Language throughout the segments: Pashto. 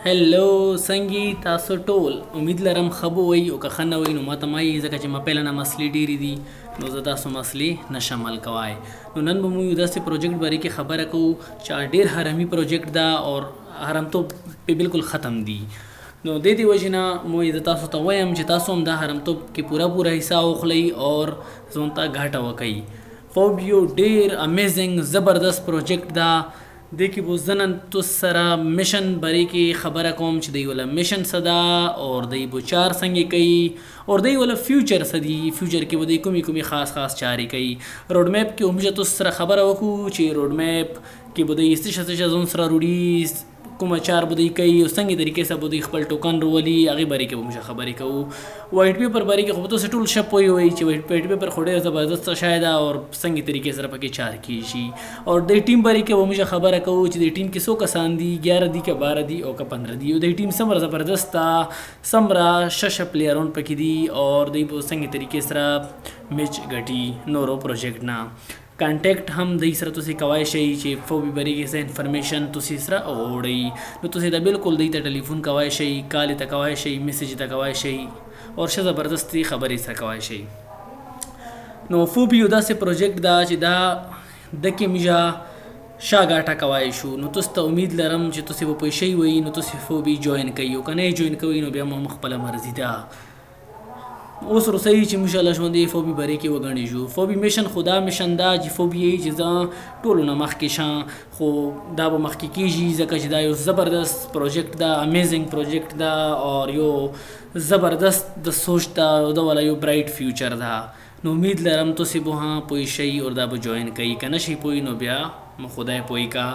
هلو څنګه تاسو ټول امید لرم خبو وي او که خنه وي نو ماته مایي ځکه چې ما پهله نه مسلې ډېرې دي نو زه تاسو مسلې نشم حل کوای نو نن به مو یو داسې پروجیکټ باره کې خبره کوو چې ډېر حرامي پروجیکټ ده او حرامتوب په بالکل ختم دي نو د دې وجې نه مو زه تاسو ته وایم چې تاسو هم دا حرامتوب کې پوره حصہ واخلئ اور ځان ته ګټه وکئ فوبیو ډېر امیزنګ زبردست پروجیکټ ده د کې به زه نن تو سره میشن بارے کې خبره کوم چې دوی ولا میشن څه ده او دوی به چار څنګه کوي او دوی ولا فیوچر څه دي فیوچر کې به دوی کومې خاص چارې کوي روډ میپ کې هم تو سره خبره وکړو چې روډ میپ کې به دوی څه ځون سره روډي کومه چار به دوی کوي او څنګه طریقې سره به دوی خپل ټوکن رولي هغې بارے کې به موږ خبرې کوو وایټ پیپر بارے کې خو به تاسو ټول شپ وایي چې وایټ پیپر خو ډېر زبردست شی ده او څنګه طریقې سره پکې چار کیږي او د ټیم بارے کې به موږ خبره کوو چې د ټیم کې څو کسان دي 11 دي که 12 دي او که 15 دي او د ټیم څومره زبردست ده څومره ښه پلیران پکې دي او دوی به څنګه طریقې سره میچ ګټي نورو پروجیکټ نه کانټیکټ هم د سره تاسو کوای شئ چې فوبی بری کې څه انفارمیشن تاسو سره اوړئ نو تاسو دا بالکل د ټلیفون کوای شئ کال ته کوای شئ میسج ته کوای شئ او ښه زبردستي خبرې سره کوای شئ نو فوبی یو داسې پروجیکټ دا چې دا د کې میجا شاګاټه کوای شو نو تاسو ته امید لرم چې تاسو به پېښې وي نو تاسو فوبی جوائن کوي او کنه جوائن کوي نو بیا مو خپل مرزي ده اوس روسي چې مشاله ژوندې فوبی بری کې وګڼي شو فوبی میشن خدا میشن دا چې فوبی چې ځا ټولو نه مخکې شان خو دا به مخکې کېږي ځکه چې دا یو زبردست پروجیکټ دا امیزنګ پروجیکټ دا او یو زبردست د سوچ دا د ولا یو برایټ فیوچر دا نو امید لرم تاسو به ها پوي شي او دا به جوائن کوي کنه شي پوي نو بیا مو خدای پوي کا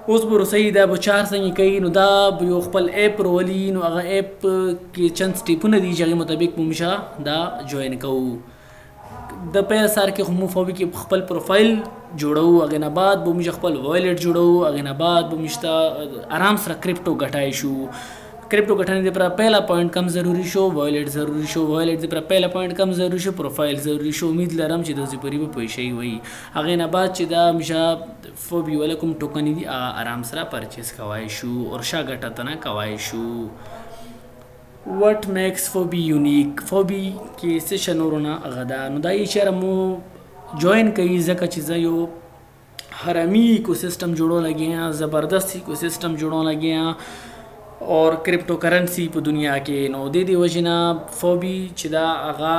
اوس به روسي دا به چار څنګه کوي نو دا به یو خپل اپ رولي نو هغه اپ کې چند سټیپونه دي چې هغې مطابق موږ دا جوائن کوو د پیل سر کې خو مو فوبي کې خپل پروفایل جوړو هغې نه بعد به موږ خپل وایلټ جوړو هغې نه بعد به موږ ته آرام سره کرپټو ګټای شو کرپټو ګټنې لپاره پهلا پوینټ کم ضروري شو وایلټ ضروري شو وایلټ لپاره پهلا پوینټ کم ضروري شو پروفایل ضروري شو امید لرم چې د زپری به پیسې وي هغې نه بعد چې دا مشه فوبی ولا کوم ټوکن دي آرام سره پرچیز کوای شو او شا ګټه تنه کوای شو what makes phobia unique فوبی کې څه شنورونه غدا نو دا یې چیرې مو جوائن کوي ځکه چې زه یو حرامي ایکوسیسټم جوړو لګیا زبردست ایکوسیسټم جوړو لګیا اور کرپټو کرنسی په دنیا کې نو د دې وجې نه فوبی چې دا هغه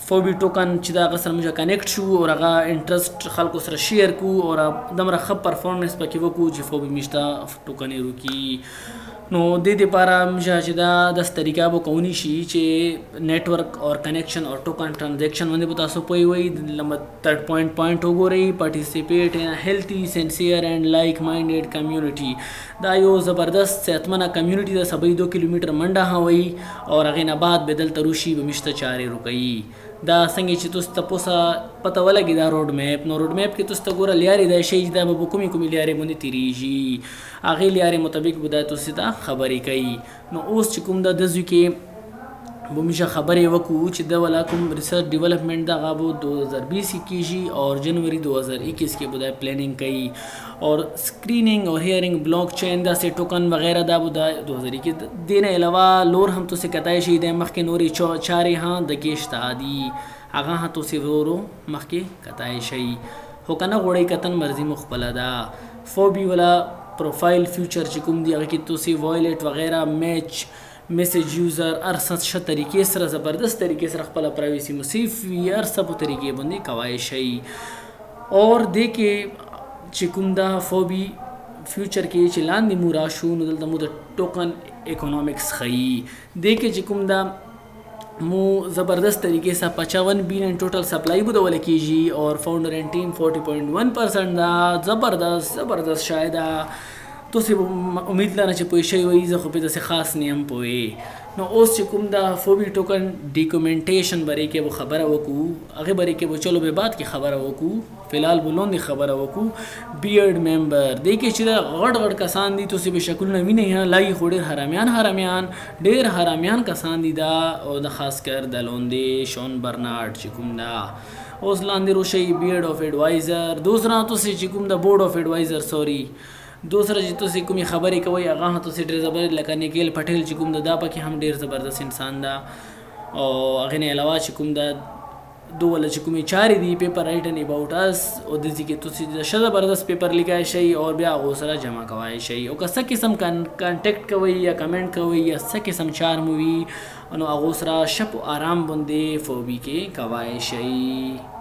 فوبی ټوکن چې دا هغه سره موږ کنیکټ شو او هغه انټرسټ خلکو سره شیر کو او دومره ښه پرفارمنس پکې وکړو چې فوبی موږ ته ټوکنې روکي نو د دې لپاره موږ چې دا داسې طریقه به کولی شي چې نیټورک اور کنیکشن اور ټوکن ټرانزیکشن باندې به تاسو پوه وئ تھرډ پوینټ وګورئ پارټیسپیټ ان هیلتي سینسیر اینڈ لایک مایندډ کمیونټي دا یو زبردست صحتمنه کمیونټي ده سبا 2 کیلومتر منډه هوي او هغې نه بعد به دلته روشي به موږ ته چارې روکوي دا څنګه چې تاسو ته پته ولګي دا روډ میپ نو روډ میپ کې تاسو ته ګوره لیارې دا شی دا به کومې لیارې باندې تیریږي هغې لیارې مطابق به دا تاسو ته خبرې کوي نو اوس چې کوم دا دزو کې به موږ خبرې وکړو چې د ولا کوم ریسرچ ډیولپمنټ دغه به 2020 کېږي او جنوري 2021 کې به دا پلانینګ کوي اور سکریننگ اور هیئرنگ بلاک چین داسې ټوکن وغیرہ دا به دا 2020 کې دې نه علاوه لور هم تاسو کتای شي د مخکې نورې چارې ها د کې شته دي هغه هم تاسو ورو مخکې کتای شي خو کنه غوړی کتن مرزي مخبله ده فوبی ولا پروفایل فیوچر چې کوم دی هغه کې تاسو وایلټ وغیرہ میچ میسج یوزر ارسه ښه طریقې سره زبردست طریقې سره خپل پرایویسی مصیف وي ارسه په طریقې باندې کوای شي اور دې کې چې کوم دا فوبی فیوچر کې چې لاندې مو راشو نو دلته مو د ټوکن اکونومکس ښیي دې کې چې کوم دا مو زبردست طریقې سره 55 بلین ټوټل سپلای بوده ول کېږي اور فاونډر اینڈ ټیم 40.1% دا زبردست شاید تاسو امید لرم چې پوه شئ وایي زه خو په داسې خاص نه یم پوهې نو اوس چې کوم دا فوبی ټوکن ډیکومنټیشن باره کې به خبره وکړو هغې باره کې به چلو به بعد کې خبره وکړو فلحال به لاندې خبره وکړو بیئرډ ممبر دې کې چې دا غټ کسان دي تاسو به شکلونه وینئ لایي خو ډېر حرامیان ډېر حرامیان کسان دي دا او د خاص کر د لوندې شون برنارډ چې کوم دا اوس لاندې روشي بیئرډ اف ایډوایزر دوسرا تاسو چې کوم دا بورډ اف ایډوایزر سوري دوسره چې تاسو کومې خبرې کوئ هغه هم تاسو ډېر زبردست لکه نګیل پټیل چې کوم دا پکې هم ډېر زبردست انسان ده او هغې نه علاوه چې کوم دا دوله چې کومې چارې دي پیپر رایټن اباؤټ اس او د دې کې تاسو د ښه زبردست پیپر لیکای شئ او بیا هغو سره جمع کوای شئ او که څه قسم کانټیکټ کوئ یا کمنټ کوئ یا څه قسم چار مو وي نو هغو سره شپ و آرام باندې فوبي کې کوای شئ.